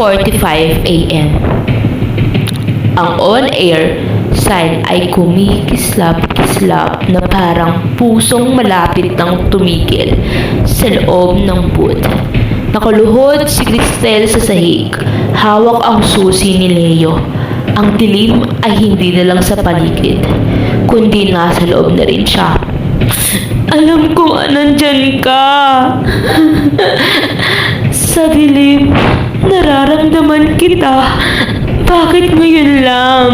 10:45 a.m. Ang on-air sign ay kumikislap-kislap na parang pusong malapit ng tumigil sa loob ng booth. Nakaluhod si Cristel sa sahig. Hawak ang susi ni Leo. Ang dilim ay hindi na lang sa paligid, kundi nasa loob na rin siya. Alam kong nandyan ka. Sa dilim, nararamdaman kita. Bakit ngayon lang?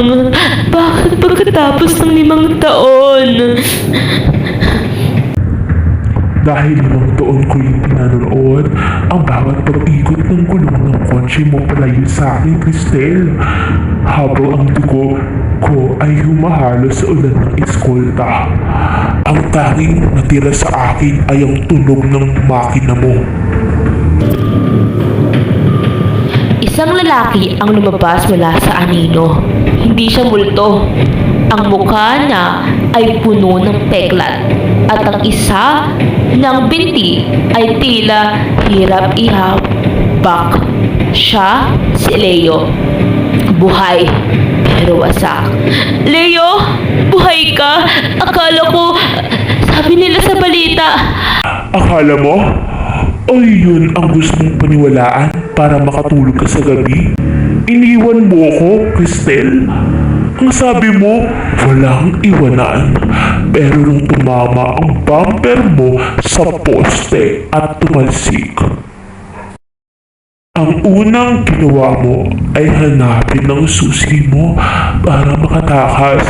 Bakit pagkatapos ng 5 taon? Dahil 5 taon ko yung pinanonood ang bawat pag-ikot ng gulong ng kotse mo palayo sa akin, Cristel. Habang ang dugo ko ay humahalo sa ulan ng eskolta. Ang tanging natira sa akin ay ang tunog ng makina mo. Isang lalaki ang lumabas mula sa anino. Hindi siya multo. Ang mukha niya ay puno ng peklat at ang isa ng binti ay tila hirap ihabak. Siya si Leo. Buhay pero wasak. Leo, buhay ka? Akala ko, sabi nila sa balita. Akala mo? Ay yun ang gusto mong paniwalaan para makatulog ka sa gabi? Iniwan mo ko, Cristel? Ang sabi mo, walang iwanan. Pero nung tumama ang bumper mo sa poste at tumalsik, ang unang ginawa mo ay hanapin ang susi mo para makatakas.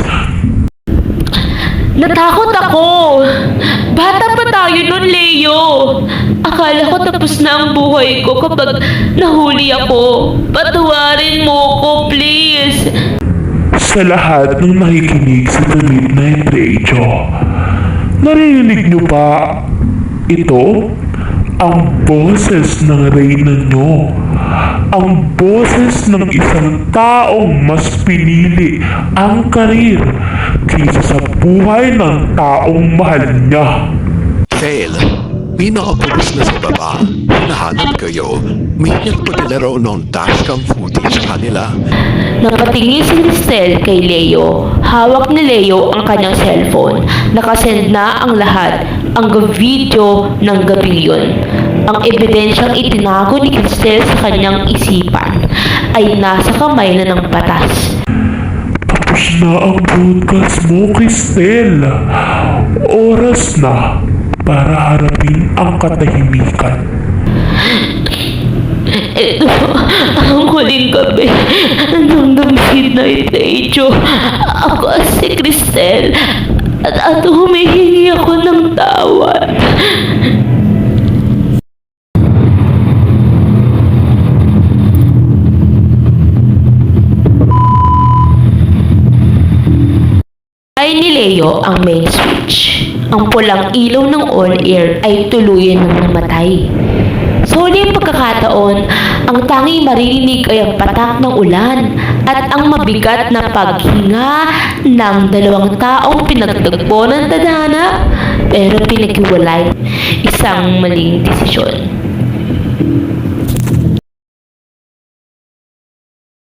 Natakot ako! Bata pa tayo nun, Leo! Akala ko tapos na ang buhay ko kapag nahuli ako. Patawarin mo ko, please! Sa lahat ng nakikinig sa The Midnight Radio, narinig niyo ba ito? Ang boses ng reyna nyo. Ang boses ng isang taong mas pinili ang karir kaysa sa buhay ng taong mahal niya. Fail. May nakapulis na sa baba. Hinahanap kayo. May nagpadalaro ng dashcam footage sa kanila. Napatingin si Cristel kay Leo. Hawak ni Leo ang kanyang cellphone. Nakasend na ang lahat. Ang video ng gabi yun. Ang ebidensyang itinago ni Cristel sa kanyang isipan ay nasa kamay na ng batas. Tapos na ang broadcast mo, Cristel. Oras na para harapin ang katahimikan. Ito ang huling gabi ng The Midnight Radio. Ako si Cristel at humihingi ako ng tawad. Ay ni Leo ang main switch. Ang pulang ilaw ng on-air ay tuluyan ng namatay. Sa huling pagkakataon, ang tanging maririnig ay ang patak ng ulan at ang mabigat na paghinga ng 2 taong pinagtagpo ng tadhana pero pinaghiwalay. Isang maling desisyon.